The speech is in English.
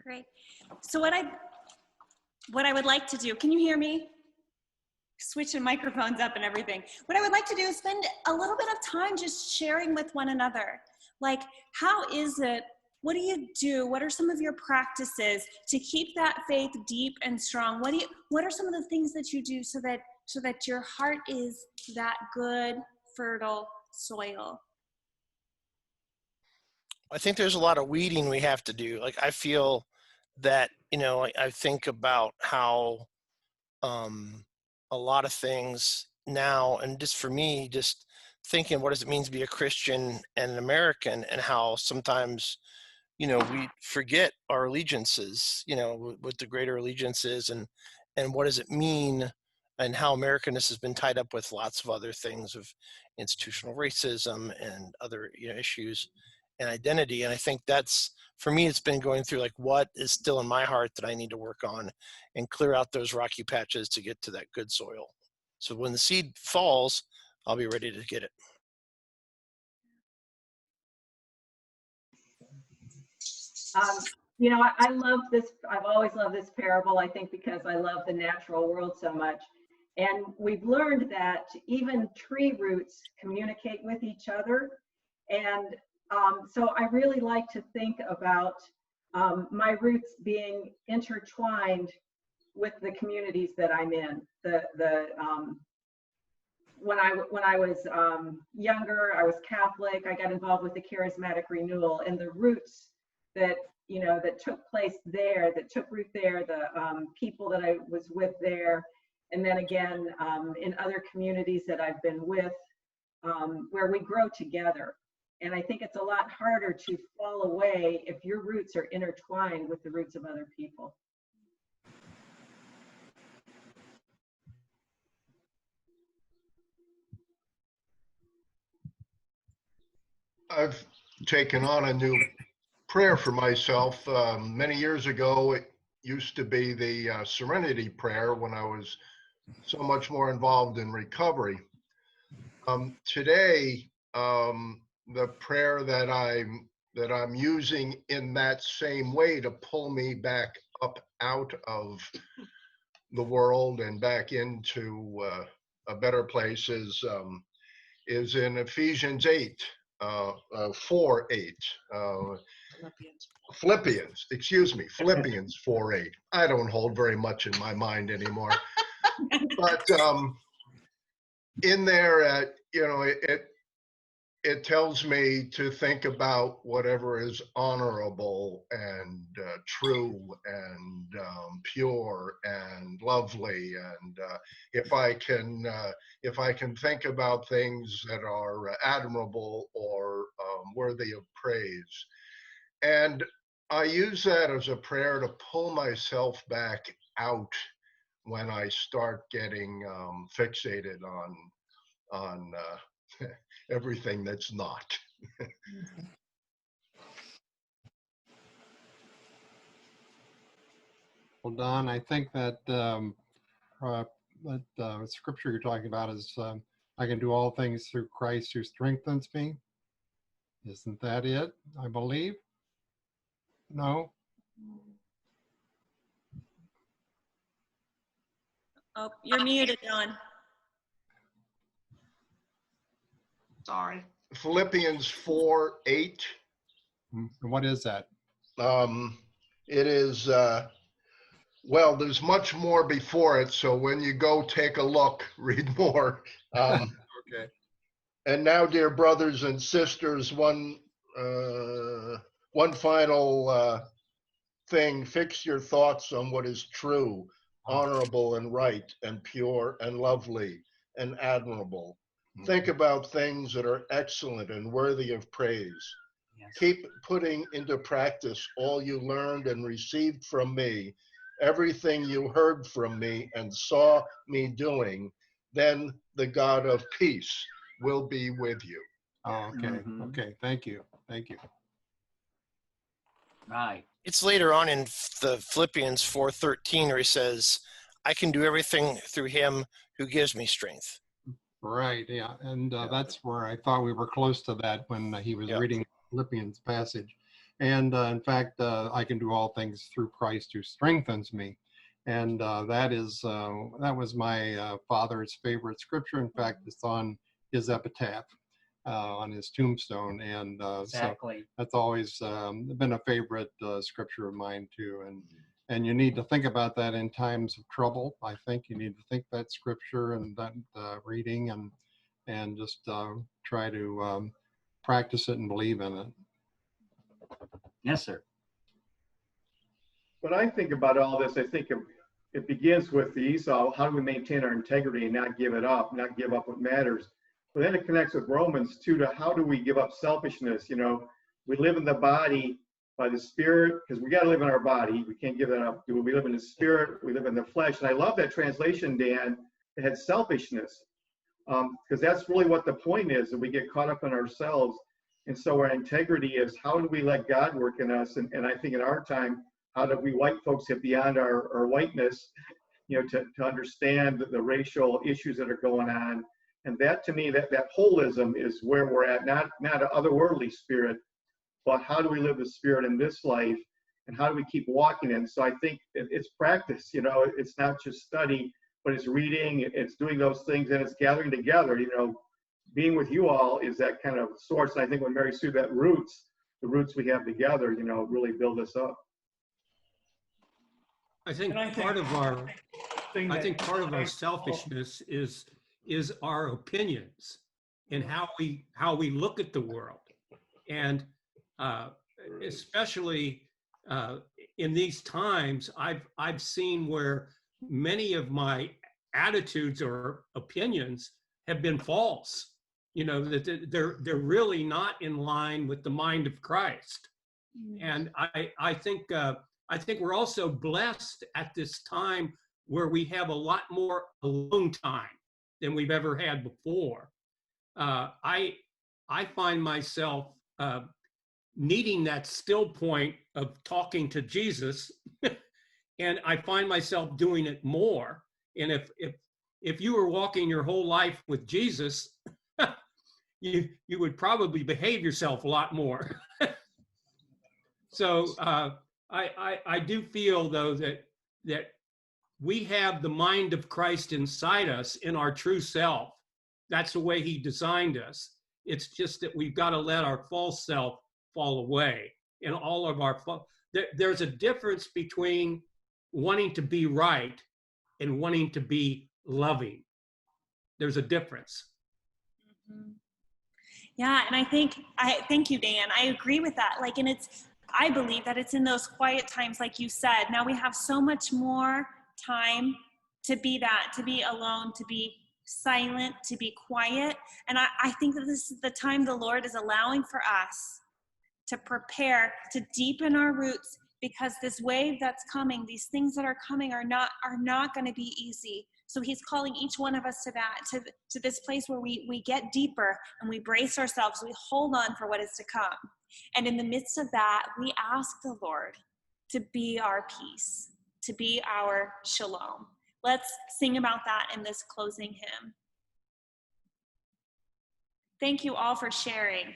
Great. So what I would like to do, can you hear me? Switching microphones up and everything. What I would like to do is spend a little bit of time just sharing with one another. Like, how is it, what do you do? What are some of your practices to keep that faith deep and strong? What are some of the things that you do so that your heart is that good, fertile soil? I think there's a lot of weeding we have to do. Like, I feel that, I think about how a lot of things now, and just for me, just thinking, what does it mean to be a Christian and an American, and how sometimes, we forget our allegiances, what the greater allegiance is, and what does it mean, and how Americanness has been tied up with lots of other things of institutional racism and other issues and identity. And I think that's, for me, it's been going through like, what is still in my heart that I need to work on and clear out those rocky patches to get to that good soil. So when the seed falls, I'll be ready to get it. I love this. I've always loved this parable, I think, because I love the natural world so much. And we've learned that even tree roots communicate with each other. And so I really like to think about my roots being intertwined with the communities that I'm in. When I was younger, I was Catholic. I got involved with the Charismatic Renewal, and the roots that took place there, that took root there, the people that I was with there, and then again in other communities that I've been with, where we grow together. And I think it's a lot harder to fall away if your roots are intertwined with the roots of other people. I've taken on a new prayer for myself. Many years ago, it used to be the Serenity Prayer when I was so much more involved in recovery. Today, the prayer that I'm using in that same way to pull me back up out of the world and back into a better place is in Ephesians 8, 4:8. Philippians 4:8. I don't hold very much in my mind anymore. But in there, it tells me to think about whatever is honorable and true and pure and lovely, and if I can think about things that are admirable or worthy of praise. And I use that as a prayer to pull myself back out when I start getting fixated on everything that's not. Well, Don, I think that scripture you're talking about is, I can do all things through Christ who strengthens me. Isn't that it, I believe? No? Oh, you're muted, Don. Sorry. Philippians 4:8. And what is that? It is, well, there's much more before it, so when you go take a look, read more. Okay. And now, dear brothers and sisters, one final thing: fix your thoughts on what is true, honorable and right and pure and lovely and admirable. Think about things that are excellent and worthy of praise. Yes. Keep putting into practice all you learned and received from me, everything you heard from me and saw me doing. Then the God of peace will be with you. Oh, okay. Okay. Thank you. Thank you. Right. It's later on in the Philippians 4:13 where he says, I can do everything through him who gives me strength. Right. Yeah. And that's where I thought we were close to that when he was reading Philippians passage. And in fact, I can do all things through Christ who strengthens me. And that was my father's favorite scripture. In fact, it's on his epitaph, on his tombstone. And Exactly. so that's always been a favorite scripture of mine too. And you need to think about that in times of trouble. I think you need to think that scripture and that reading and just try to practice it and believe in it. Yes, sir. When I think about all this, I think it begins with the Esau. How do we maintain our integrity and not give it up, not give up what matters? But then it connects with Romans too, to how do we give up selfishness? You know, we live in the body by the Spirit, because we got to live in our body. We can't give that up. We live in the Spirit, we live in the flesh. And I love that translation, Dan, that had selfishness, because that's really what the point is, that we get caught up in ourselves. And so our integrity is, how do we let God work in us? And I think in our time, how do we white folks get beyond our whiteness, you know, to understand the racial issues that are going on? And that, to me, that holism is where we're at, not an otherworldly spirit, but how do we live the Spirit in this life, and how do we keep walking in? So I think it's practice, you know, it's not just study, but it's reading, it's doing those things, and it's gathering together. You know, being with you all is that kind of source. And I think when Mary Sue, that the roots we have together, you know, really build us up. I think part of our selfishness is our opinions and how we look at the world, and especially in these times, I've seen where many of my attitudes or opinions have been false. You know, that they're really not in line with the mind of Christ. And I think we're also blessed at this time where we have a lot more alone time than we've ever had before. I find myself needing that still point of talking to Jesus, and I find myself doing it more. And if you were walking your whole life with Jesus, you would probably behave yourself a lot more. So I do feel, though, that we have the mind of Christ inside us in our true self. That's the way he designed us. It's just that we've got to let our false self fall away. And all of our there's a difference between wanting to be right and wanting to be loving. There's a difference. Yeah, and I thank you, Dan. I agree with that. Like, and I believe that it's in those quiet times, like you said. Now we have so much more time to be alone, to be silent, to be quiet. And I think that this is the time the Lord is allowing for us to prepare to deepen our roots, because this wave that's coming, these things that are coming are not going to be easy. So he's calling each one of us to that, to this place where we get deeper and we brace ourselves, we hold on for what is to come. And in the midst of that, we ask the Lord to be our peace, to be our shalom. Let's sing about that in this closing hymn. Thank you all for sharing.